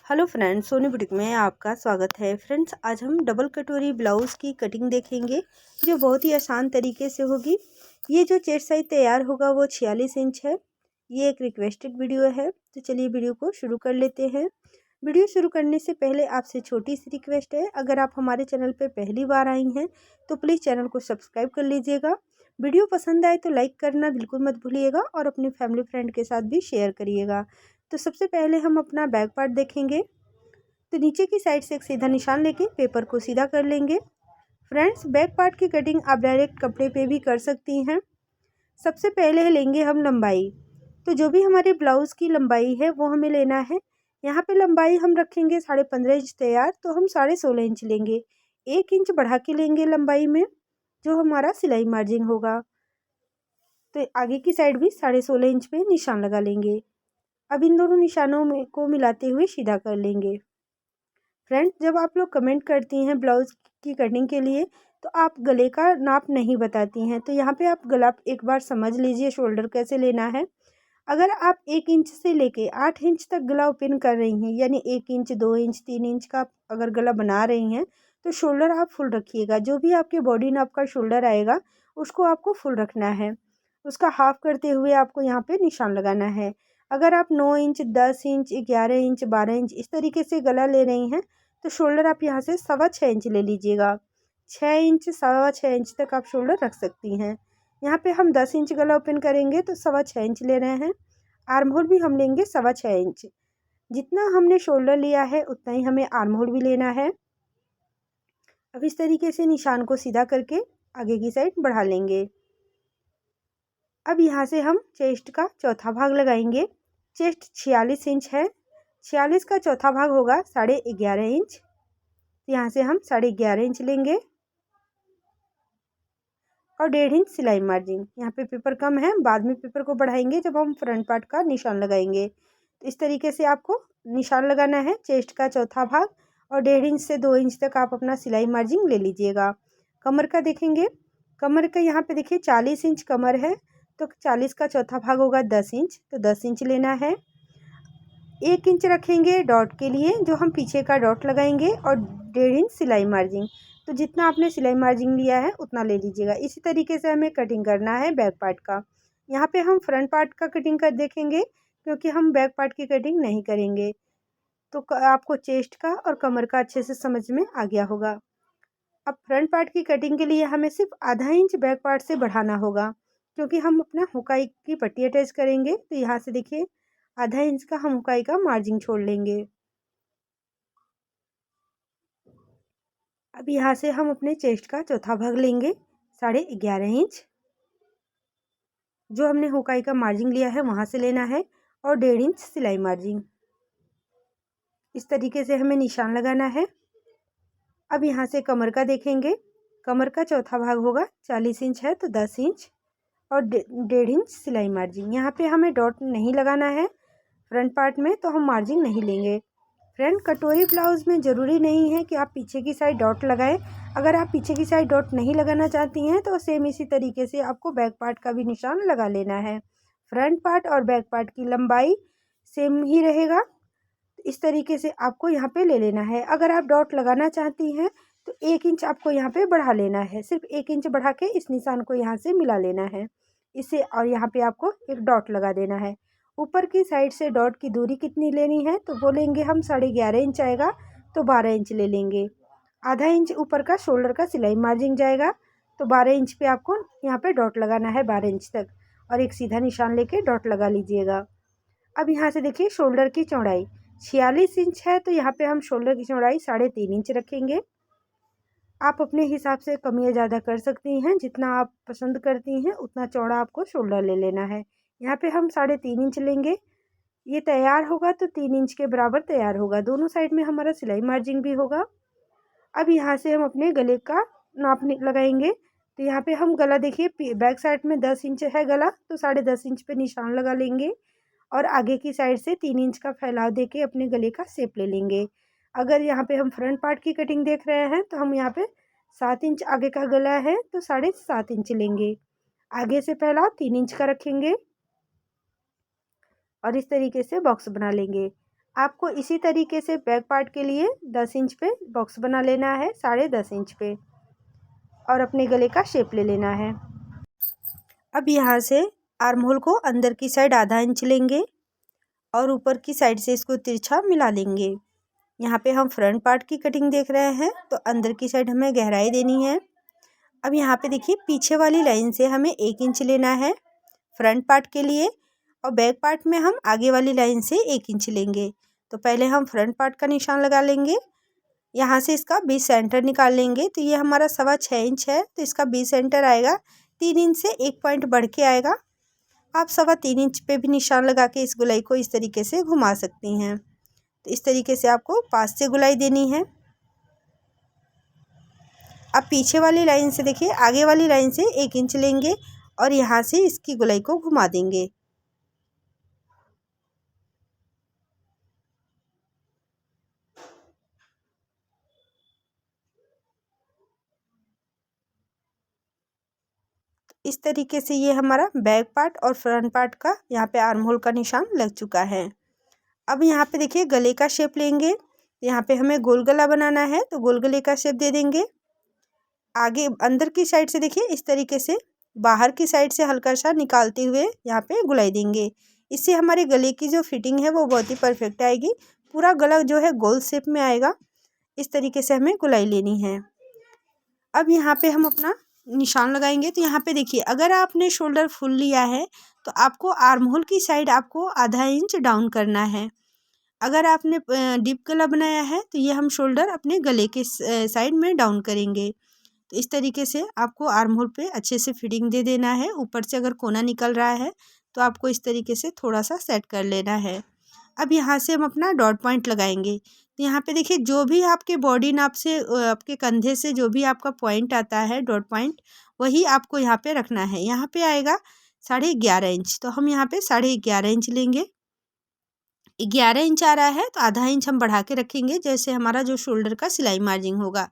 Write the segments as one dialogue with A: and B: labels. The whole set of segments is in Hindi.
A: हेलो फ्रेंड्स, सोनी बुटीक में आपका स्वागत है। फ्रेंड्स, आज हम डबल कटोरी ब्लाउज़ की कटिंग देखेंगे जो बहुत ही आसान तरीके से होगी। ये जो चेस्ट साइज तैयार होगा वो 46 इंच है। ये एक रिक्वेस्टेड वीडियो है, तो चलिए वीडियो को शुरू कर लेते हैं। वीडियो शुरू करने से पहले आपसे छोटी सी रिक्वेस्ट है, अगर आप हमारे चैनल पर पहली बार आई हैं तो प्लीज़ चैनल को सब्सक्राइब कर लीजिएगा। वीडियो पसंद आए तो लाइक करना बिल्कुल मत भूलिएगा और अपने फैमिली फ्रेंड के साथ भी शेयर करिएगा। तो सबसे पहले हम अपना बैक पार्ट देखेंगे। तो नीचे की साइड से एक सीधा निशान लेके पेपर को सीधा कर लेंगे। फ्रेंड्स, बैक पार्ट की कटिंग आप डायरेक्ट कपड़े पे भी कर सकती हैं। सबसे पहले लेंगे हम लंबाई। तो जो भी हमारे ब्लाउज़ की लंबाई है वो हमें लेना है। यहाँ पे लंबाई हम रखेंगे 15.5 इंच तैयार, तो हम 16.5 इंच लेंगे। 1 इंच बढ़ा के लेंगे लंबाई में, जो हमारा सिलाई मार्जिन होगा। तो आगे की साइड भी 16.5 इंच पे निशान लगा लेंगे। अब इन दोनों निशानों में को मिलाते हुए सीधा कर लेंगे। फ्रेंड्स, जब आप लोग कमेंट करती हैं ब्लाउज़ की कटिंग के लिए तो आप गले का नाप नहीं बताती हैं, तो यहाँ पे आप गला एक बार समझ लीजिए शोल्डर कैसे लेना है। अगर आप 1 इंच से लेके 8 इंच तक गला ओपन कर रही हैं, यानी 1 इंच 2 इंच 3 इंच का अगर गला बना रही हैं, तो शोल्डर आप फुल रखिएगा। जो भी आपके बॉडी नाप का शोल्डर आएगा उसको आपको फुल रखना है। उसका हाफ करते हुए आपको यहाँ पे निशान लगाना है। अगर आप 9 इंच 10 इंच 11 इंच 12 इंच इस तरीके से गला ले रही हैं तो शोल्डर आप यहाँ से 6.25 इंच ले लीजिएगा। 6 इंच 6.25 इंच तक आप शोल्डर रख सकती हैं। यहाँ पे हम 10 इंच गला ओपन करेंगे तो 6.25 इंच ले रहे हैं। आर्म होल भी हम लेंगे 6.25 इंच। जितना हमने शोल्डर लिया है उतना ही हमें आर्म होल भी लेना है। अब इस तरीके से निशान को सीधा करके आगे की साइड बढ़ा लेंगे। अब यहाँ से हम चेस्ट का चौथा भाग लगाएंगे। चेस्ट 46 इंच है, 46 का चौथा भाग होगा 11.5 इंच। यहाँ से हम 11.5 इंच लेंगे और 1.5 इंच सिलाई मार्जिन। यहाँ पे पेपर कम है, बाद में पेपर को बढ़ाएंगे जब हम फ्रंट पार्ट का निशान लगाएंगे। तो इस तरीके से आपको निशान लगाना है चेस्ट का चौथा भाग, और 1.5 इंच से 2 इंच तक आप अपना सिलाई मार्जिन ले लीजिएगा। कमर का देखेंगे, कमर का यहाँ पे देखिए 40 इंच कमर है, तो 40 का चौथा भाग होगा 10 इंच, तो 10 इंच लेना है। 1 इंच रखेंगे डॉट के लिए, जो हम पीछे का डॉट लगाएंगे, और 1.5 इंच सिलाई मार्जिन। तो जितना आपने सिलाई मार्जिन लिया है उतना ले लीजिएगा। इसी तरीके से हमें कटिंग करना है बैक पार्ट का। यहाँ पे हम फ्रंट पार्ट का कटिंग कर देखेंगे, क्योंकि हम बैक पार्ट की कटिंग नहीं करेंगे। तो आपको चेस्ट का और कमर का अच्छे से समझ में आ गया होगा। अब फ्रंट पार्ट की कटिंग के लिए हमें सिर्फ आधा इंच बैक पार्ट से बढ़ाना होगा, क्योंकि हम अपना हुकाई की पट्टी अटैच करेंगे। तो यहाँ से देखिए आधा इंच का हम हुकाई का मार्जिन छोड़ लेंगे। अब यहाँ से हम अपने चेस्ट का चौथा भाग लेंगे 11.5 इंच। जो हमने हुकाई का मार्जिन लिया है वहाँ से लेना है, और 1.5 इंच सिलाई मार्जिन। इस तरीके से हमें निशान लगाना है। अब यहाँ से कमर का देखेंगे, कमर का चौथा भाग होगा 40 इंच है, तो 10 इंच और 1.5 इंच सिलाई मार्जिन। यहाँ पे हमें डॉट नहीं लगाना है फ्रंट पार्ट में, तो हम मार्जिन नहीं लेंगे। फ्रेंड, कटोरी ब्लाउज़ में ज़रूरी नहीं है कि आप पीछे की साइड डॉट लगाएं। अगर आप पीछे की साइड डॉट नहीं लगाना चाहती हैं तो सेम इसी तरीके से आपको बैक पार्ट का भी निशान लगा लेना है। फ्रंट पार्ट और बैक पार्ट की लंबाई सेम ही रहेगा। इस तरीके से आपको यहाँ पे ले लेना है। अगर आप डॉट लगाना चाहती हैं तो 1 इंच आपको यहाँ पे बढ़ा लेना है। सिर्फ 1 इंच बढ़ा के इस निशान को यहाँ से मिला लेना है इसे, और यहाँ पे आपको एक डॉट लगा देना है। ऊपर की साइड से डॉट की दूरी कितनी लेनी है तो वो लेंगे हम 11.5 इंच आएगा, तो 12 इंच ले लेंगे। आधा इंच ऊपर का शोल्डर का सिलाई मार्जिन जाएगा, तो 12 इंच पे आपको यहाँ पे डॉट लगाना है 12 इंच तक, और एक सीधा निशान लेके डॉट लगा लीजिएगा। अब यहाँ से देखिए शोल्डर की चौड़ाई 46 इंच है, तो यहाँ पे हम शोल्डर की चौड़ाई 3.5 इंच रखेंगे। आप अपने हिसाब से कम या ज़्यादा कर सकती हैं, जितना आप पसंद करती हैं उतना चौड़ा आपको शोल्डर ले लेना है। यहाँ पे हम 3.5 इंच लेंगे। ये तैयार होगा तो 3 इंच के बराबर तैयार होगा। दोनों साइड में हमारा सिलाई मार्जिन भी होगा। अब यहाँ से हम अपने गले का नाप लगाएंगे। तो यहाँ पे हम गला देखिए, बैक साइड में 10 इंच है गला, तो 10.5 इंच पे निशान लगा लेंगे, और आगे की साइड से 3 इंच का फैलाव देके अपने गले का शेप ले लेंगे। अगर यहाँ पे हम फ्रंट पार्ट की कटिंग देख रहे हैं तो हम यहाँ पे 7 इंच आगे का गला है, तो 7.5 इंच लेंगे। आगे से फैलाव 3 इंच का रखेंगे और इस तरीके से बॉक्स बना लेंगे। आपको इसी तरीके से बैक पार्ट के लिए 10 इंच पे बॉक्स बना लेना है, 10.5 इंच पे, और अपने गले का शेप ले लेना है। अब यहाँ से आर्म होल को अंदर की साइड आधा इंच लेंगे और ऊपर की साइड से इसको तिरछा मिला लेंगे। यहाँ पे हम फ्रंट पार्ट की कटिंग देख रहे हैं, तो अंदर की साइड हमें गहराई देनी है। अब यहाँ पे देखिए पीछे वाली लाइन से हमें 1 इंच लेना है फ्रंट पार्ट के लिए, और बैक पार्ट में हम आगे वाली लाइन से 1 इंच लेंगे। तो पहले हम फ्रंट पार्ट का निशान लगा लेंगे, यहाँ से इसका 20 सेंटर निकाल लेंगे। तो ये हमारा 6.25 इंच है, तो इसका 20 सेंटर आएगा, 3 इंच से 1 पॉइंट बढ़ के आएगा। आप 3.25 इंच पे भी निशान लगा के इस गुलाई को इस तरीके से घुमा सकती हैं। तो इस तरीके से आपको पास से गुलाई देनी है। अब पीछे वाली लाइन से देखिए आगे वाली लाइन से 1 इंच लेंगे और यहाँ से इसकी गुलाई को घुमा देंगे। इस तरीके से ये हमारा बैक पार्ट और फ्रंट पार्ट का यहाँ पे आर्म होल का निशान लग चुका है। अब यहाँ पे देखिए गले का शेप लेंगे, यहाँ पे हमें गोल गला बनाना है, तो गोल गले का शेप दे देंगे। आगे अंदर की साइड से देखिए इस तरीके से बाहर की साइड से हल्का सा निकालते हुए यहाँ पे गुलाई देंगे। इससे हमारे गले की जो फिटिंग है वो बहुत ही परफेक्ट आएगी, पूरा गला जो है गोल शेप में आएगा। इस तरीके से हमें गुलाई लेनी है। अब यहाँ पे हम अपना निशान लगाएंगे, तो यहाँ पे देखिए अगर आपने शोल्डर फुल लिया है तो आपको आर्म होल की साइड आपको आधा इंच डाउन करना है। अगर आपने डीप गला बनाया है तो ये हम शोल्डर अपने गले के साइड में डाउन करेंगे। तो इस तरीके से आपको आर्म होल पे अच्छे से फिटिंग दे देना है। ऊपर से अगर कोना निकल रहा है तो आपको इस तरीके से थोड़ा सा सेट कर लेना है। अब यहाँ से हम अपना डॉट पॉइंट लगाएंगे, तो यहाँ पे देखिए जो भी आपके बॉडी नाप से आपके कंधे से जो भी आपका पॉइंट आता है डॉट पॉइंट, वही आपको यहाँ पे रखना है। यहाँ पे आएगा 11.5 इंच, तो हम यहाँ पे 11.5 इंच लेंगे। 11 इंच आ रहा है तो आधा इंच हम बढ़ा के रखेंगे, जैसे हमारा जो शोल्डर का सिलाई मार्जिन होगा।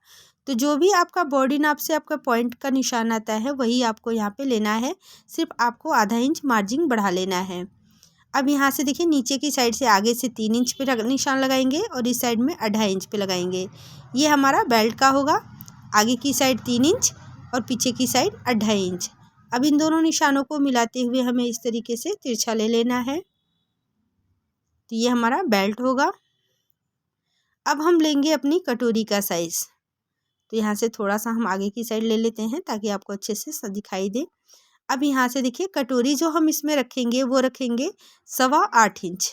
A: तो जो भी आपका बॉडी नाप से आपका पॉइंट का निशान आता है वही आपको यहाँ पे लेना है, सिर्फ आपको आधा इंच मार्जिन बढ़ा लेना है। अब यहाँ से देखिए नीचे की साइड से आगे से 3 इंच पे निशान लगाएंगे और इस साइड में 2.5 इंच पे लगाएंगे। ये हमारा बेल्ट का होगा, आगे की साइड 3 इंच और पीछे की साइड 2.5 इंच। अब इन दोनों निशानों को मिलाते हुए हमें इस तरीके से तिरछा ले लेना है। तो ये हमारा बेल्ट होगा। अब हम लेंगे अपनी कटोरी का साइज़, तो यहाँ से थोड़ा सा हम आगे की साइड ले लेते हैं ताकि आपको अच्छे से दिखाई दे। अब यहाँ से देखिए कटोरी जो हम इसमें रखेंगे वो रखेंगे 8.25 इंच,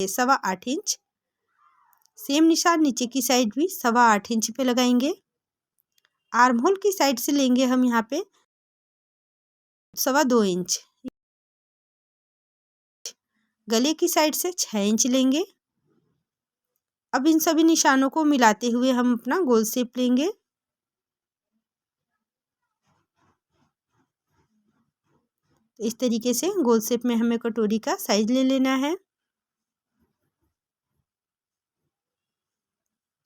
A: 8.25 इंच। सेम निशान नीचे की साइड भी 8.25 इंच पे लगाएंगे। आर्म होल की साइड से लेंगे हम यहाँ पे 2.25 इंच, गले की साइड से 6 इंच लेंगे। अब इन सभी निशानों को मिलाते हुए हम अपना गोल शेप लेंगे। तो इस तरीके से गोल शेप में हमें कटोरी का साइज ले लेना है।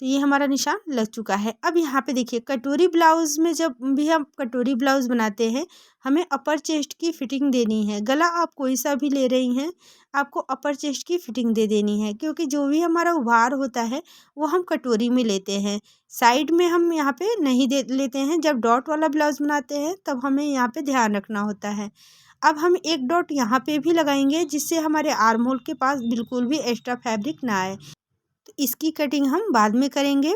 A: तो ये हमारा निशान लग चुका है। अब यहाँ पे देखिए कटोरी ब्लाउज़ में जब भी हम कटोरी ब्लाउज़ बनाते हैं हमें अपर चेस्ट की फ़िटिंग देनी है। गला आप कोई सा भी ले रही हैं, आपको अपर चेस्ट की फ़िटिंग दे देनी है, क्योंकि जो भी हमारा उभार होता है वो हम कटोरी में लेते हैं, साइड में हम यहाँ पे नहीं दे लेते हैं। जब डॉट वाला ब्लाउज़ बनाते हैं तब हमें यहाँ पे ध्यान रखना होता है। अब हम एक डॉट यहाँ पे भी लगाएंगे जिससे हमारे आर्म होल के पास बिल्कुल भी एक्स्ट्रा फैब्रिक ना आए। तो इसकी कटिंग हम बाद में करेंगे।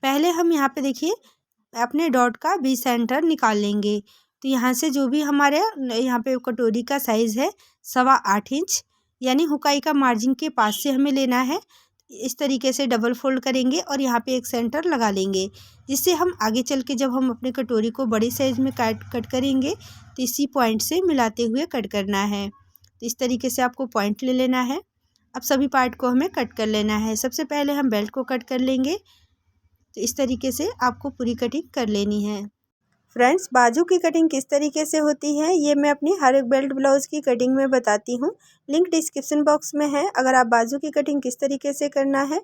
A: पहले हम यहाँ पे देखिए अपने डॉट का 20 सेंटर निकाल लेंगे। तो यहाँ से जो भी हमारे यहाँ पे कटोरी का साइज़ है 8.25 इंच, यानी हुकाई का मार्जिन के पास से हमें लेना है। इस तरीके से डबल फोल्ड करेंगे और यहाँ पे एक सेंटर लगा लेंगे, जिससे हम आगे चल के जब हम अपने कटोरी को बड़ी साइज़ में कट करेंगे तो इसी पॉइंट से मिलाते हुए कट करना है। तो इस तरीके से आपको पॉइंट ले लेना है। अब सभी पार्ट को हमें कट कर लेना है। सबसे पहले हम बेल्ट को कट कर लेंगे। तो इस तरीके से आपको पूरी कटिंग कर लेनी है। फ्रेंड्स, बाजू की कटिंग किस तरीके से होती है ये मैं अपनी हर एक बेल्ट ब्लाउज़ की कटिंग में बताती हूँ, लिंक डिस्क्रिप्शन बॉक्स में है। अगर आप बाजू की कटिंग किस तरीके से करना है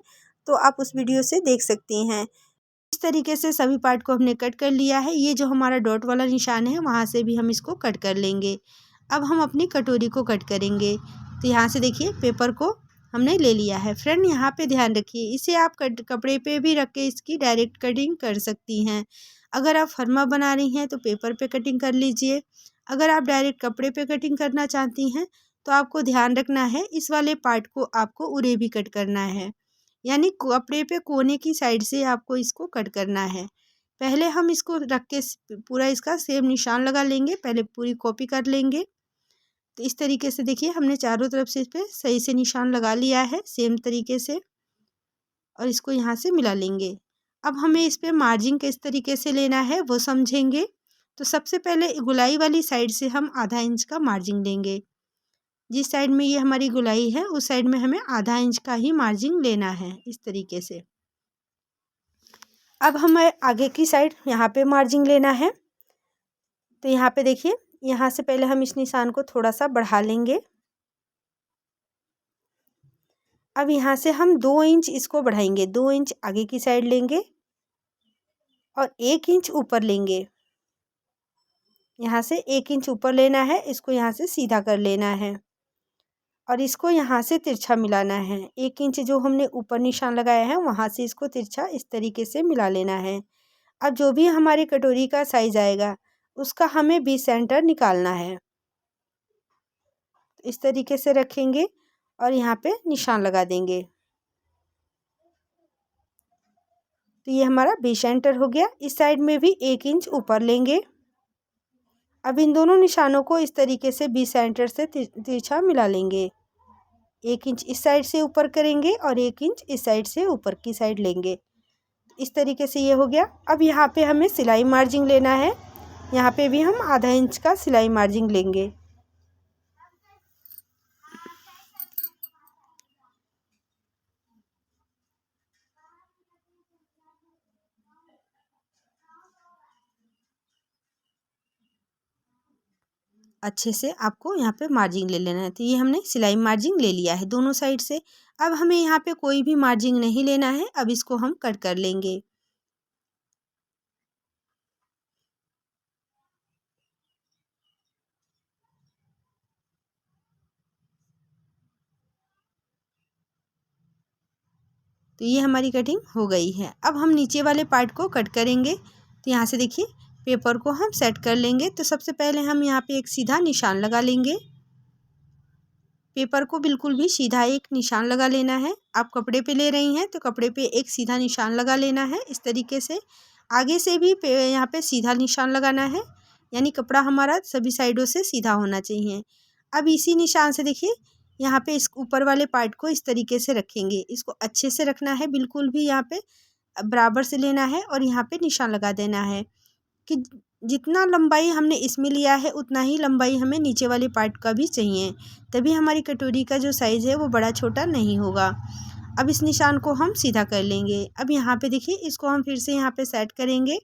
A: तो आप उस वीडियो से देख सकती हैं। इस तरीके से सभी पार्ट को हमने कट कर लिया है। ये जो हमारा डॉट वाला निशान है वहाँ से भी हम इसको कट कर लेंगे। अब हम अपनी कटोरी को कट करेंगे। तो यहाँ से देखिए पेपर को हमने ले लिया है। फ्रेंड यहाँ पे ध्यान रखिए, इसे आप कपड़े पे भी रख के इसकी डायरेक्ट कटिंग कर सकती हैं। अगर आप फर्मा बना रही हैं तो पेपर पे कटिंग कर लीजिए। अगर आप डायरेक्ट कपड़े पे कटिंग करना चाहती हैं तो आपको ध्यान रखना है, इस वाले पार्ट को आपको उरे भी कट करना है, यानी कपड़े पे कोने की साइड से आपको इसको कट करना है। पहले हम इसको रख के पूरा इसका सेम निशान लगा लेंगे, पहले पूरी कॉपी कर लेंगे। तो इस तरीके से देखिए हमने चारों तरफ से इस पर सही से निशान लगा लिया है सेम तरीके से, और इसको यहाँ से मिला लेंगे। अब हमें इस पर मार्जिन किस तरीके से लेना है वो समझेंगे। तो सबसे पहले गुलाई वाली साइड से हम आधा इंच का मार्जिन लेंगे। जिस साइड में ये हमारी गुलाई है उस साइड में हमें आधा इंच का ही मार्जिन लेना है, इस तरीके से। अब हमें आगे की साइड यहाँ पे मार्जिन लेना है। तो यहाँ पे देखिए, यहाँ से पहले हम इस निशान को थोड़ा सा बढ़ा लेंगे। अब यहाँ से हम 2 इंच इसको बढ़ाएंगे, 2 इंच आगे की साइड लेंगे और 1 इंच ऊपर लेंगे। यहाँ से 1 इंच ऊपर लेना है, इसको यहाँ से सीधा कर लेना है और इसको यहाँ से तिरछा मिलाना है। 1 इंच जो हमने ऊपर निशान लगाया है वहाँ से इसको तिरछा इस तरीके से मिला लेना है। अब जो भी हमारी कटोरी का साइज आएगा उसका हमें बीच सेंटर निकालना है। इस तरीके से रखेंगे और यहाँ पे निशान लगा देंगे। तो ये हमारा बीच सेंटर हो गया। इस साइड में भी 1 इंच ऊपर लेंगे। अब इन दोनों निशानों को इस तरीके से बीच सेंटर से तिरछा मिला लेंगे। 1 इंच इस साइड से ऊपर करेंगे और 1 इंच इस साइड से ऊपर की साइड लेंगे। इस तरीके से ये हो गया। अब यहाँ पे हमें सिलाई मार्जिन लेना है। यहाँ पे भी हम आधा इंच का सिलाई मार्जिन लेंगे। अच्छे से आपको यहाँ पे मार्जिन ले लेना है। तो ये हमने सिलाई मार्जिन ले लिया है दोनों साइड से। अब हमें यहाँ पे कोई भी मार्जिन नहीं लेना है। अब इसको हम कट कर लेंगे। तो ये हमारी कटिंग हो गई है। अब हम नीचे वाले पार्ट को कट करेंगे। तो यहाँ से देखिए पेपर को हम सेट कर लेंगे। तो सबसे पहले हम यहाँ पे एक सीधा निशान लगा लेंगे। पेपर को बिल्कुल भी सीधा एक निशान लगा लेना है। आप कपड़े पे ले रही हैं तो कपड़े पे एक सीधा निशान लगा लेना है इस तरीके से। आगे से भी यहाँ पे सीधा निशान लगाना है, यानी कपड़ा हमारा सभी साइडों से सीधा होना चाहिए। अब इसी निशान से देखिए यहाँ पे इस ऊपर वाले पार्ट को इस तरीके से रखेंगे। इसको अच्छे से रखना है, बिल्कुल भी यहाँ पे बराबर से लेना है और यहाँ पे निशान लगा देना है कि जितना लंबाई हमने इसमें लिया है उतना ही लंबाई हमें नीचे वाले पार्ट का भी चाहिए, तभी हमारी कटोरी का जो साइज़ है वो बड़ा छोटा नहीं होगा। अब इस निशान को हम सीधा कर लेंगे। अब यहाँ पे देखिए इसको हम फिर से यहाँ पे सेट करेंगे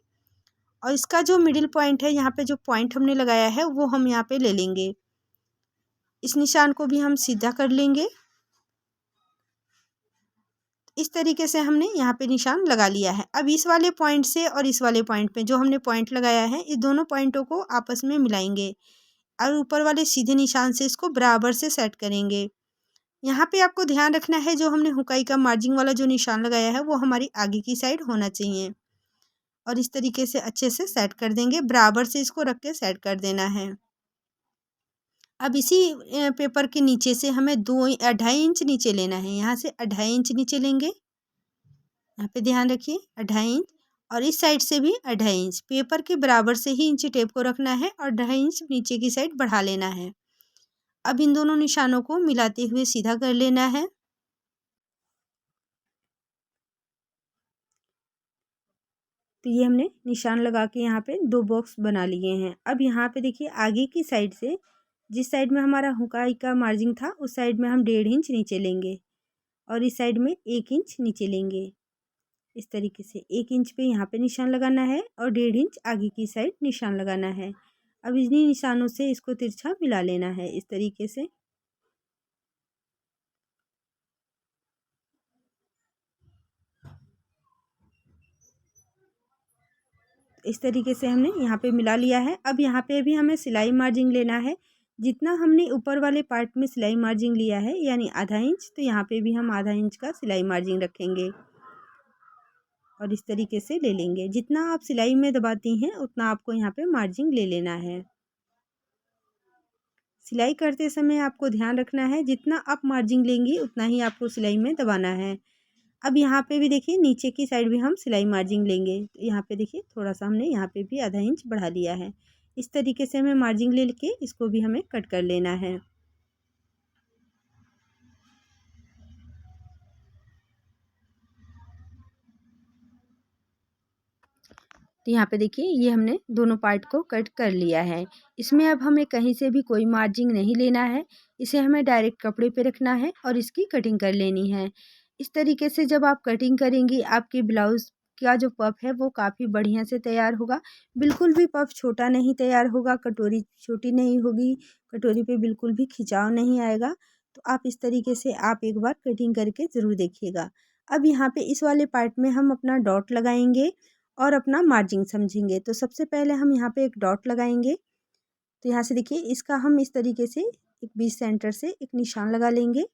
A: और इसका जो मिडिल पॉइंट है, यहाँ पे जो पॉइंट हमने लगाया है वो हम यहाँ पे ले लेंगे। इस निशान को भी हम सीधा कर लेंगे। इस तरीके से हमने यहाँ पे निशान लगा लिया है। अब इस वाले पॉइंट से और इस वाले पॉइंट पे जो हमने पॉइंट लगाया है, इस दोनों पॉइंटों को आपस में मिलाएंगे और ऊपर वाले सीधे निशान से इसको बराबर से सेट करेंगे। यहाँ पे आपको ध्यान रखना है, जो हमने हुकाई का मार्जिन वाला जो निशान लगाया है वो हमारी आगे की साइड होना चाहिए और इस तरीके से अच्छे से सेट कर देंगे। बराबर से इसको रख के सेट कर देना है। अब इसी पेपर के नीचे से हमें 2.5 इंच नीचे लेना है। यहाँ से 2.5 इंच नीचे लेंगे। यहाँ पे ध्यान रखिए 2.5 इंच, और इस साइड से भी 2.5 इंच। पेपर के बराबर से ही इंची टेप को रखना है और 2.5 इंच नीचे की साइड बढ़ा लेना है। अब इन दोनों निशानों को मिलाते हुए सीधा कर लेना है। तो ये हमने निशान लगा के यहाँ पे 2 बॉक्स बना लिए हैं। अब यहाँ पे देखिए आगे की साइड से, जिस साइड में हमारा हुकाई का मार्जिन था उस साइड में हम 1.5 इंच नीचे लेंगे और इस साइड में 1 इंच नीचे लेंगे। इस तरीके से 1 इंच पे यहाँ पे निशान लगाना है और 1.5 इंच आगे की साइड निशान लगाना है। अब इन्हीं निशानों से इसको तिरछा मिला लेना है इस तरीके से। इस तरीके से हमने यहाँ पे मिला लिया है। अब यहाँ पे भी हमें सिलाई मार्जिन लेना है। जितना हमने ऊपर वाले पार्ट में सिलाई मार्जिन लिया है यानी आधा इंच, तो यहाँ पे भी हम आधा इंच का सिलाई मार्जिन रखेंगे और इस तरीके से ले लेंगे। जितना आप सिलाई में दबाती हैं उतना आपको यहाँ पे मार्जिन ले लेना है। सिलाई करते समय आपको ध्यान रखना है जितना आप मार्जिन लेंगी उतना ही आपको सिलाई में दबाना है। अब यहाँ पे भी देखिए नीचे की साइड भी हम सिलाई मार्जिन लेंगे। तो यहाँ पे देखिए थोड़ा सा हमने यहाँ पे भी आधा इंच बढ़ा लिया है। इस तरीके से हमें मार्जिन ले के इसको भी हमें कट कर लेना है। तो यहाँ पे देखिए ये हमने दोनों पार्ट को कट कर लिया है। इसमें अब हमें कहीं से भी कोई मार्जिन नहीं लेना है, इसे हमें डायरेक्ट कपड़े पे रखना है और इसकी कटिंग कर लेनी है। इस तरीके से जब आप कटिंग करेंगी आपके ब्लाउज़ का जो पफ है वो काफ़ी बढ़िया से तैयार होगा। बिल्कुल भी पफ छोटा नहीं तैयार होगा, कटोरी छोटी नहीं होगी, कटोरी पे बिल्कुल भी खिंचाव नहीं आएगा। तो आप इस तरीके से आप एक बार कटिंग करके ज़रूर देखिएगा। अब यहाँ पे इस वाले पार्ट में हम अपना डॉट लगाएंगे और अपना मार्जिन समझेंगे। तो सबसे पहले हम यहाँ पे एक डॉट लगाएंगे। तो यहाँ से देखिए इसका हम इस तरीके से एक बीच सेंटर से एक निशान लगा लेंगे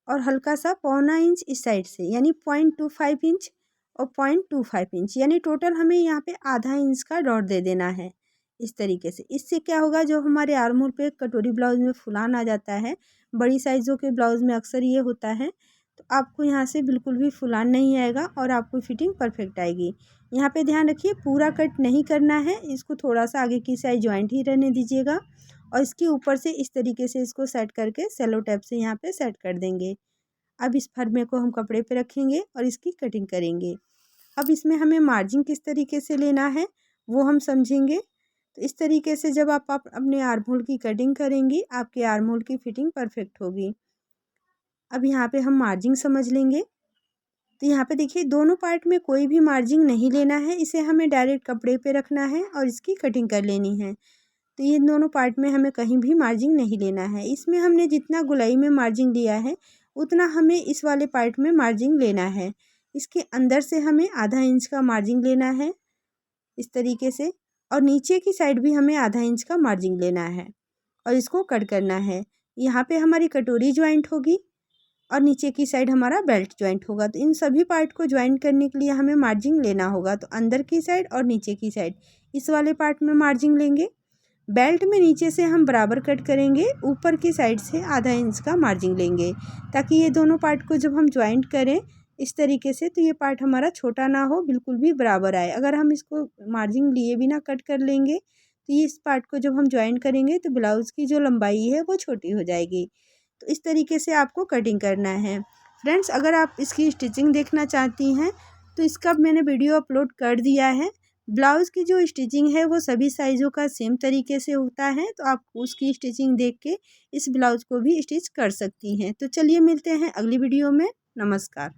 A: और हल्का सा 0.25 इंच इस साइड से यानी 0.25 इंच और 0.25 इंच यानी टोटल हमें यहाँ पे आधा इंच का डॉट दे देना है। इस तरीके से इससे क्या होगा, जो हमारे आर्म होल पे कटोरी ब्लाउज में फुलान आ जाता है, बड़ी साइज़ों के ब्लाउज में अक्सर ये होता है, तो आपको यहाँ से बिल्कुल भी फुलान नहीं आएगा और आपको फिटिंग परफेक्ट आएगी। यहाँ पे ध्यान रखिए पूरा कट नहीं करना है, इसको थोड़ा सा आगे की साइड ज्वाइंट ही रहने दीजिएगा और इसके ऊपर से इस तरीके से इसको सेट करके सेलो टेप से यहाँ पे सेट कर देंगे। अब इस फर्मे को हम कपड़े पे रखेंगे और इसकी कटिंग करेंगे। अब इसमें हमें मार्जिन किस तरीके से लेना है वो हम समझेंगे। तो इस तरीके से जब आप अपने आर्म होल की कटिंग करेंगी आपके आर्म होल की फिटिंग परफेक्ट होगी। अब यहाँ पे हम मार्जिन समझ लेंगे। तो यहाँ पे देखिए दोनों पार्ट में कोई भी मार्जिन नहीं लेना है, इसे हमें डायरेक्ट कपड़े पे रखना है और इसकी कटिंग कर लेनी है। तो ये दोनों पार्ट में हमें कहीं भी मार्जिन नहीं लेना है। इसमें हमने जितना गोलाई में मार्जिन लिया है उतना हमें इस वाले पार्ट में मार्जिन लेना है। इसके अंदर से हमें आधा इंच का मार्जिन लेना है इस तरीके से, और नीचे की साइड भी हमें आधा इंच का मार्जिन लेना है और इसको कट करना है। यहाँ पे हमारी कटोरी ज्वाइंट होगी और नीचे की साइड हमारा बेल्ट ज्वाइंट होगा। तो इन सभी पार्ट को ज्वाइंट करने के लिए हमें मार्जिन लेना होगा। तो अंदर की साइड और नीचे की साइड इस वाले पार्ट में मार्जिन लेंगे। बेल्ट में नीचे से हम बराबर कट करेंगे, ऊपर की साइड से आधा इंच का मार्जिन लेंगे ताकि ये दोनों पार्ट को जब हम ज्वाइंट करें इस तरीके से तो ये पार्ट हमारा छोटा ना हो, बिल्कुल भी बराबर आए। अगर हम इसको मार्जिन लिए बिना कट कर लेंगे तो ये इस पार्ट को जब हम ज्वाइंट करेंगे तो ब्लाउज़ की जो लंबाई है वो छोटी हो जाएगी। तो इस तरीके से आपको कटिंग करना है। फ्रेंड्स, अगर आप इसकी स्टिचिंग देखना चाहती हैं तो इसका मैंने वीडियो अपलोड कर दिया है। ब्लाउज़ की जो स्टिचिंग है वो सभी साइज़ों का सेम तरीके से होता है, तो आप उसकी स्टिचिंग देख के इस ब्लाउज़ को भी स्टिच कर सकती हैं। तो चलिए मिलते हैं अगली वीडियो में। नमस्कार।